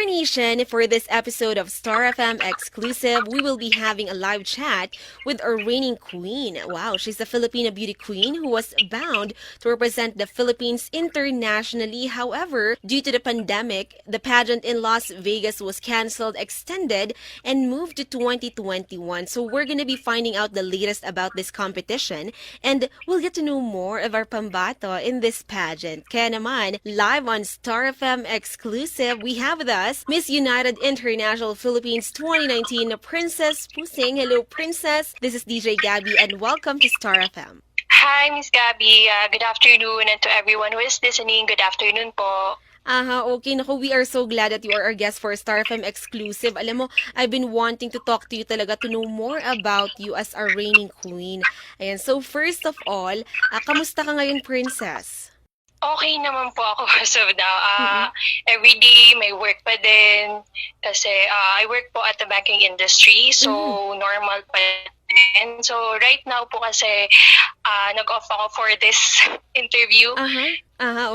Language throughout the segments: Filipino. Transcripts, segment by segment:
Star Nation, for this episode of Star FM Exclusive, we will be having a live chat with our reigning queen. Wow, she's a Filipino beauty queen who was bound to represent the Philippines internationally. However, due to the pandemic, the pageant in Las Vegas was canceled, extended, and moved to 2021. So we're going to be finding out the latest about this competition, and we'll get to know more of our pambato in this pageant. Kaya naman, live on Star FM Exclusive, we have with us Miss United International Philippines 2019 Princess Pusing. Hello, Princess. This is DJ Gabby, and welcome to Star FM. Hi, Miss Gabby. Good afternoon, and to everyone who is listening, good afternoon po. Aha, okay. Naku, we are so glad that you are our guest for Star FM Exclusive. Alam mo, I've been wanting to talk to you talaga to know more about you as our reigning queen. Ayan, so first of all, kamusta ka ngayon, Princess? Okay naman po ako as of now. Every day may work pa din kasi I work po at the banking industry, so normal pa din. So right now po kasi nag-off ako for this interview.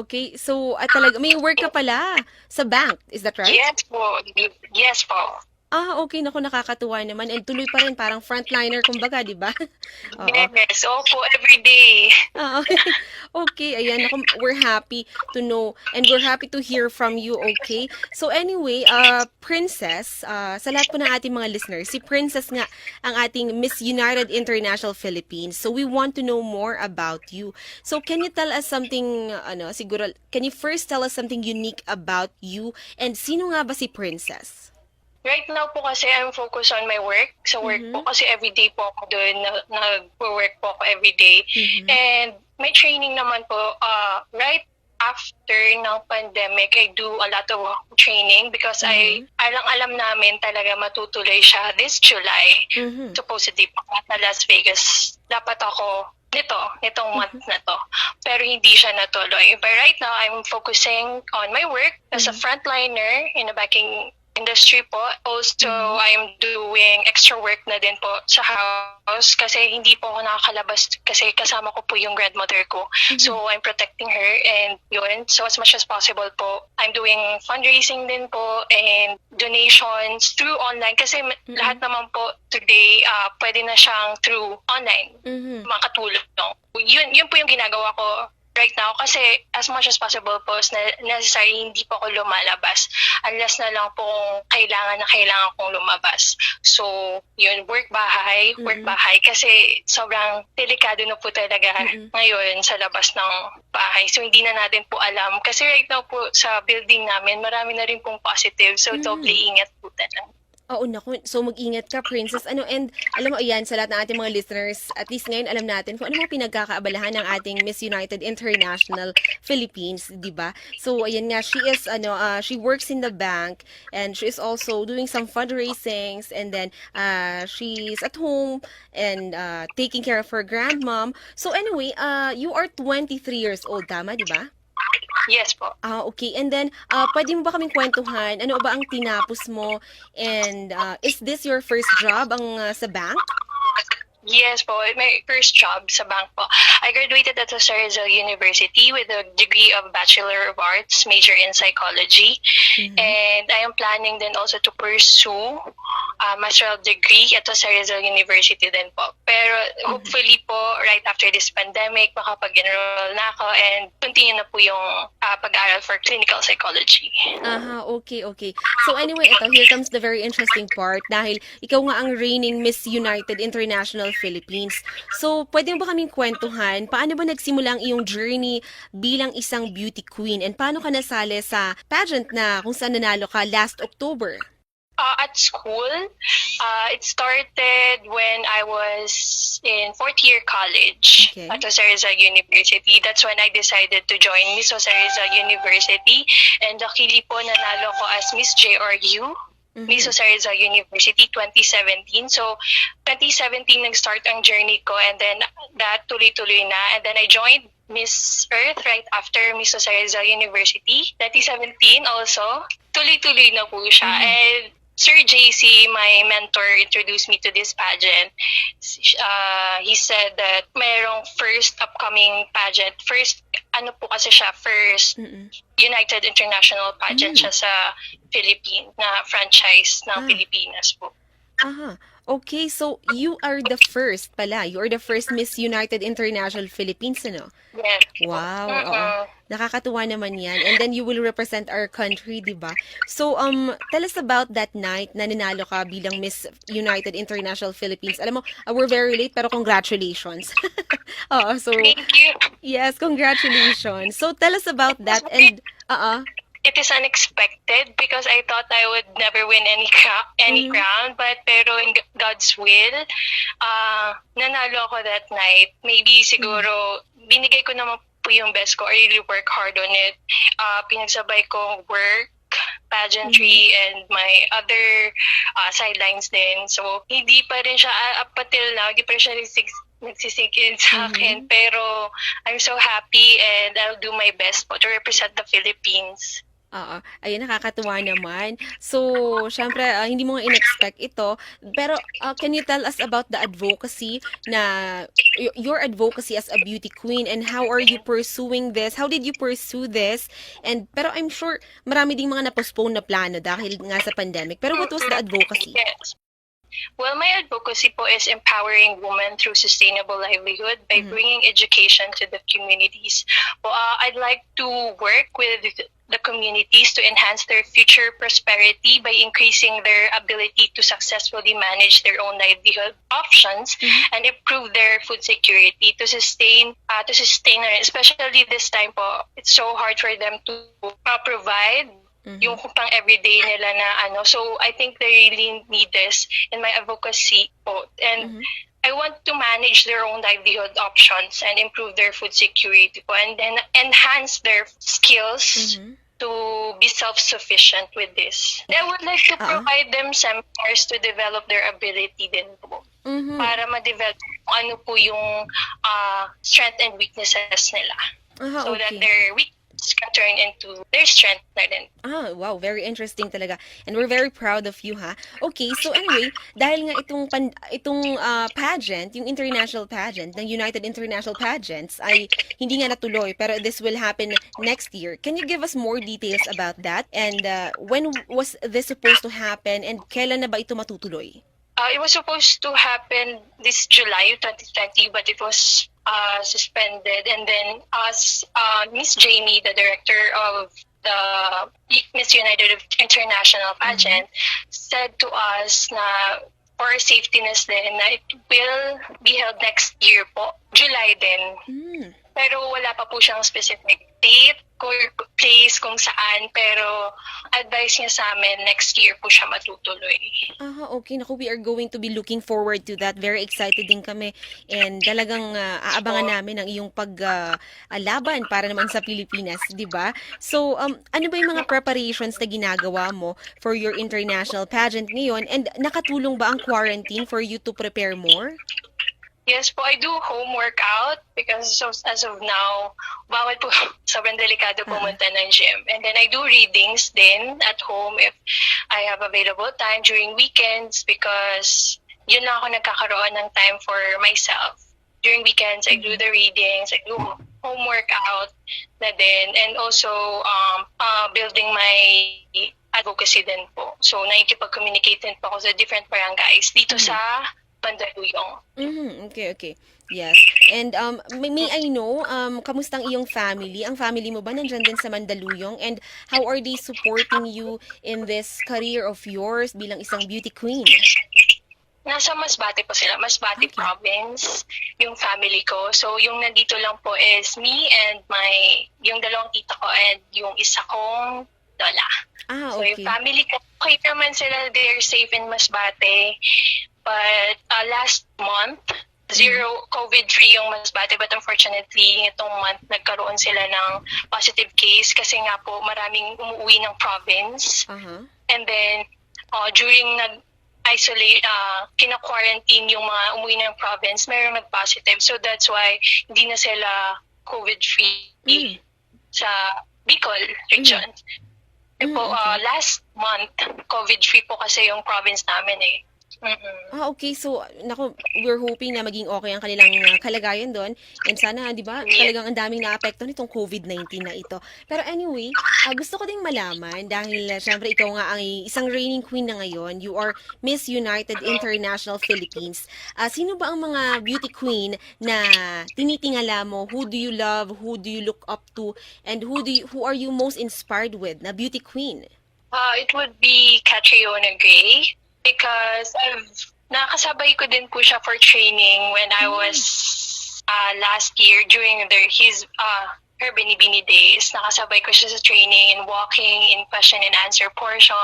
Okay. So, talaga, may work ka pala sa bank. Is that right? Yes po. Yes po. Okay. Naku, nakakatuwa naman. And tuloy pa rin, parang frontliner, kumbaga, di ba? Oo. Yes, opo, every day. Oo. Okay, ayan. Naku, we're happy to know and we're happy to hear from you, okay? So anyway, Princess, sa lahat po ng ating mga listeners, si Princess nga ang ating Miss United International Philippines. So we want to know more about you. So can you tell us something, siguro, can you first tell us something unique about you? And sino nga ba si Princess? Right now po kasi I'm focused on my work. Sa work po kasi everyday po ako doon, nag-work po ako everyday. And may training naman po, right after ng pandemic, I do a lot of training because alam namin talaga matutuloy siya this July. Supposedly po sa Las Vegas. Dapat ako nitong month na to. Pero hindi siya natuloy. But right now, I'm focusing on my work as a frontliner in a banking industry po. Also, I'm doing extra work na din po sa house kasi hindi po ako nakakalabas kasi kasama ko po yung grandmother ko. So, I'm protecting her and yun. So, as much as possible po, I'm doing fundraising din po and donations through online kasi lahat naman po today, pwede na siyang through online makatulong. Yun po yung ginagawa ko right now kasi as much as possible po necessary hindi po ako lumalabas unless na lang po kailangan kong lumabas. So, yun, work bahay kasi sobrang delikado na po talaga ngayon sa labas ng bahay. So, hindi na natin po alam kasi right now po sa building namin marami na rin pong positive. So, doble ingat po talaga. Oo, naku. So, mag-ingat ka, Princess. And alam mo, ayan, sa lahat ng ating mga listeners, at least ngayon alam natin kung ano mga pinagkakaabalahan ng ating Miss United International Philippines, di ba? So, ayan nga, she works in the bank, and she is also doing some fundraisings, and then she's at home, and taking care of her grandmom. So, anyway, you are 23 years old, tama, di ba? Yes po. Okay. And then, pwede mo ba kaming kwentuhan? Ano ba ang tinapos mo? And is this your first job sa bank? Yes po, my first job sa bank po. I graduated at Jose Rizal University with a degree of Bachelor of Arts, major in psychology. And I am planning then also to pursue master's degree at Jose Rizal University din po. Pero hopefully po, right after this pandemic, makapag-enroll na ako and continue na po yung pag-aaral for clinical psychology. Okay. So anyway, here comes the very interesting part dahil ikaw nga ang reigning Miss United International Philippines. So, pwede mo ba kaming kwentuhan? Paano ba nagsimula ang iyong journey bilang isang beauty queen? And paano ka nasali sa pageant na kung saan nanalo ka last October? At school, it started when I was in fourth year college at Jose Rizal University. That's when I decided to join Miss Jose Rizal University. And luckily po, nanalo ko as Miss JRU. Miss Jose Rizal University 2017. So, 2017 nag-start ang journey ko and then that tuloy-tuloy na. And then I joined Miss Earth right after Miss Jose Rizal University. 2017 also, tuloy-tuloy na po siya. And Sir JC, my mentor, introduced me to this pageant. He said that mayroong first upcoming pageant. First, ano po kasi siya, first Mm-mm. United International pageant siya sa Philippines, na franchise ng Pilipinas po. Aha. Okay, so you are the first pala. You are the first Miss United International Philippines, ano? Yes. Wow, oo. Nakakatuwa naman yan. And then you will represent our country, di ba? So, tell us about that night na nanalo ka bilang Miss United International Philippines. Alam mo, we're very late, pero congratulations. Oo, so, Thank you. yes, congratulations. So, tell us about that. And, It is unexpected because I thought I would never win any crown, but pero in God's will, nanalo ako that night. Maybe siguro binigay ko naman po yung best ko. I really work hard on it. Pinagsabay ko work, pageantry, and my other sidelines din. So, hindi pa rin siya, up until now, hindi pa rin siya nagsisink in sa akin. Pero, I'm so happy and I'll do my best po to represent the Philippines. Oo. Ayun, nakakatuwa naman. So, syempre, hindi mo nga in-expect ito. Pero, can you tell us about the advocacy na, your advocacy as a beauty queen, and how are you pursuing this? How did you pursue this? And, pero I'm sure, marami ding mga na-postpone na plano dahil nga sa pandemic. Pero what was the advocacy? Yes. Well, my advocacy po is empowering women through sustainable livelihood by bringing education to the communities. I'd like to work with the communities to enhance their future prosperity by increasing their ability to successfully manage their own livelihood options and improve their food security to sustain especially this time po. It's so hard for them to provide yung pang everyday nila na ano. So, I think they really need this in my advocacy po. And I want to manage their own livelihood options and improve their food security po. And then enhance their skills to be self-sufficient with this. I would like to provide them seminars to develop their ability din po. Para ma-develop ano po yung strength and weaknesses nila. So that their weaknesses can turn into their strength na din. Wow, very interesting talaga. And we're very proud of you, ha? Okay, so anyway, dahil nga itong pageant, yung international pageant, ng United International Pageants, ay hindi nga natuloy, pero this will happen next year. Can you give us more details about that? And when was this supposed to happen? And kailan na ba ito matutuloy? It was supposed to happen this July 2020, but it was suspended. And then Miss Jamie, the director of the Miss United International Pageant, said to us na for safetyness din na it will be held next year po, July din. Pero wala pa po siyang specific date or place kung saan, pero advice niya sa amin, next year po siya matutuloy. Okay. Naku, we are going to be looking forward to that. Very excited din kami. And talagang aabangan namin ang iyong paglaban para naman sa Pilipinas, di ba? So, ano ba yung mga preparations na ginagawa mo for your international pageant ngayon? And nakatulong ba ang quarantine for you to prepare more? Yes po, I do home workout because as of now, bawal po, sobrang delikado pumunta ng gym. And then I do readings din at home if I have available time during weekends because yun lang ako nagkakaroon ng time for myself. During weekends, I do the readings, I do home workout na din, and also building my advocacy din po. So, nakikipag-communicate din po ako sa different barangays dito sa Mandaluyong. Okay. Yes. And may I know, kamusta ang iyong family? Ang family mo ba nandyan din sa Mandaluyong? And how are they supporting you in this career of yours bilang isang beauty queen? Nasa Masbate po sila, Masbate Province, yung family ko. So, yung nandito lang po is me and yung dalawang tita ko and yung isa kong lola. So, yung family ko, okay naman sila, they're safe in Masbate. But last month, zero COVID-free yung Masbate. But unfortunately, itong month, nagkaroon sila ng positive case kasi nga po maraming umuwi ng province. And then, during nag-isolate, kina-quarantine yung mga umuwi ng province, mayroong nag-positive. So that's why hindi na sila COVID-free sa Bicol region. Okay. Last month, COVID-free po kasi yung province namin eh. Okay. So, naku, we're hoping na maging okay ang kanilang kalagayan doon. And sana, di ba, Yeah. talagang ang daming naapekto nitong COVID-19 na ito. Pero anyway, gusto ko ding malaman dahil syempre ikaw nga ang isang reigning queen na ngayon. You are Miss United International Philippines. Sino ba ang mga beauty queen na tinitingala mo? Who do you love? Who do you look up to? And who are you most inspired with na beauty queen? It would be Catriona Gray because nakasabay ko din po siya for training when I was last year during her Binibini days. Nakasabay ko siya sa training in walking, in question and answer portion.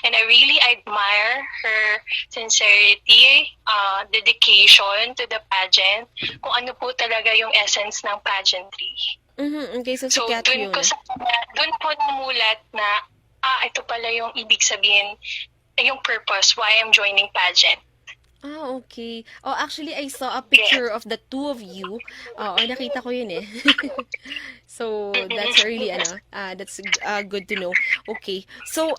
And I really admire her sincerity, dedication to the pageant, kung ano po talaga yung essence ng pageantry. Okay, so si So, Catriona. dun po namulat na, ito pala yung ibig sabihin, yung purpose why I'm joining pageant. Okay. Oh, actually, I saw a picture of the two of you. Nakita ko yun eh. So, that's really, that's good to know. Okay. So,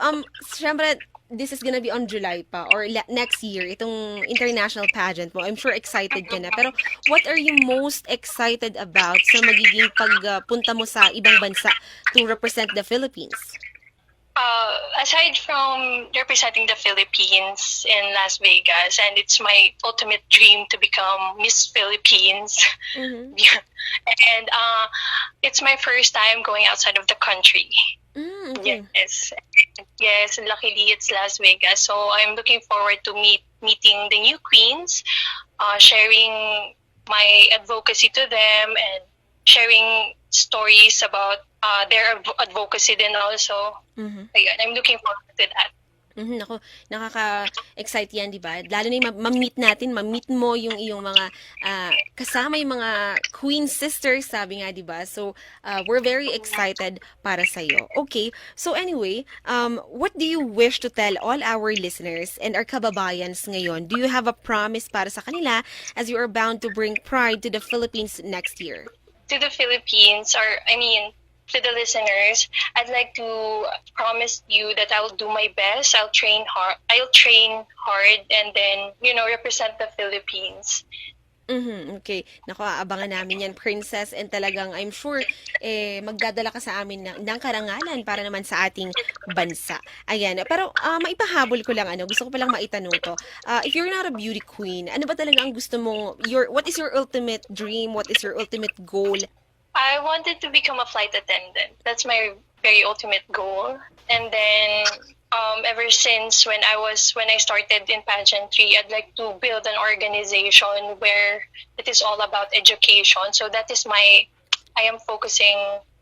syempre, this is gonna be on July pa or next year, itong international pageant mo. I'm sure excited ka na. Pero, what are you most excited about sa magiging pagpunta mo sa ibang bansa to represent the Philippines? Aside from representing the Philippines in Las Vegas, and it's my ultimate dream to become Miss Philippines, Mm-hmm. and it's my first time going outside of the country. Okay. Yes, and luckily it's Las Vegas, so I'm looking forward to meeting the new queens, sharing my advocacy to them, and sharing stories about their advocacy din also. Ayun, I'm looking forward to that. Naku, nakaka-excite yan, di ba? Lalo na yung ma-meet mo yung iyong mga kasama yung mga queen sisters, sabi nga, di ba? So, we're very excited para sa'yo. Okay, so anyway, what do you wish to tell all our listeners and our kababayans ngayon? Do you have a promise para sa kanila as you are bound to bring pride to the Philippines next year? To the Philippines, to the listeners, I'd like to promise you that I'll do my best. I'll train hard, and then, represent the Philippines. Okay. Naku, abangan namin yan, Princess. And talagang, I'm sure, magdadala ka sa amin ng karangalan para naman sa ating bansa. Ayan. Pero, maipahabol ko lang, gusto ko palang maitanong to. If you're not a beauty queen, ano ba talaga ang gusto mo? What is your ultimate dream? What is your ultimate goal? I wanted to become a flight attendant. That's my very ultimate goal. And then, ever since when I started in pageantry, I'd like to build an organization where it is all about education. So I am focusing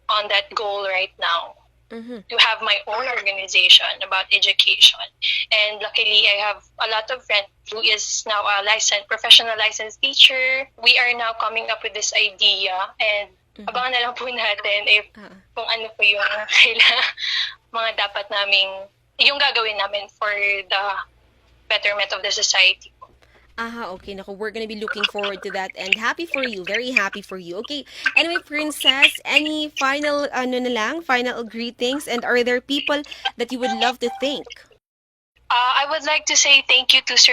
on that goal right now. To have my own organization about education. And luckily, I have a lot of friends who is now a professional licensed teacher. We are now coming up with this idea, and abangan na lang po natin kung ano po yung mga dapat yung gagawin namin for the betterment of the society. Okay. Naku, we're gonna be looking forward to that and happy for you. Very happy for you. Okay. Anyway, Princess, any final, final greetings? And are there people that you would love to thank? I would like to say thank you to Sir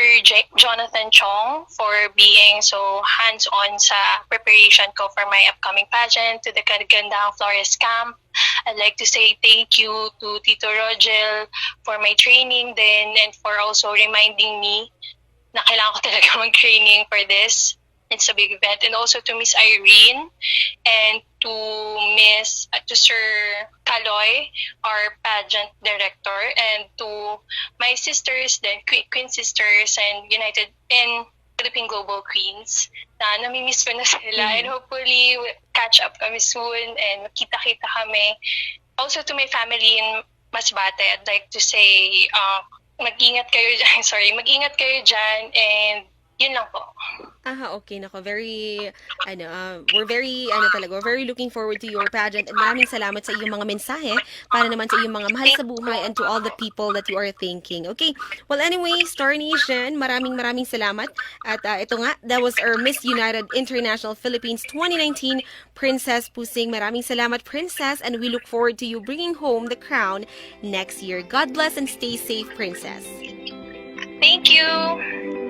Jonathan Chong for being so hands-on sa preparation ko for my upcoming pageant, to the Kagandang Flores Camp. I'd like to say thank you to Tito Rogel for my training then, and for also reminding me na kailangan ko talaga mag-training for this. It's a big event. And also to Miss Irene and to Sir Kaloy, our pageant director, and to my sisters, the Queen Sisters and United in Philippine Global Queens, na namimiss ko na sila. And hopefully, catch up kami soon and makita-kita kami. Also to my family in Masbate, I'd like to say, mag-ingat kayo dyan, and Yun lang po. Okay, nako, we're very looking forward to your pageant at maraming salamat sa iyong mga mensahe para naman sa iyong mga mahal sa buhay and to all the people that you are thanking. Okay, well anyway, Star Nation, maraming salamat. At ito nga, that was our Miss United International Philippines 2019 Princess Pusing. Maraming salamat, Princess, and we look forward to you bringing home the crown next year. God bless and stay safe, Princess. Thank you!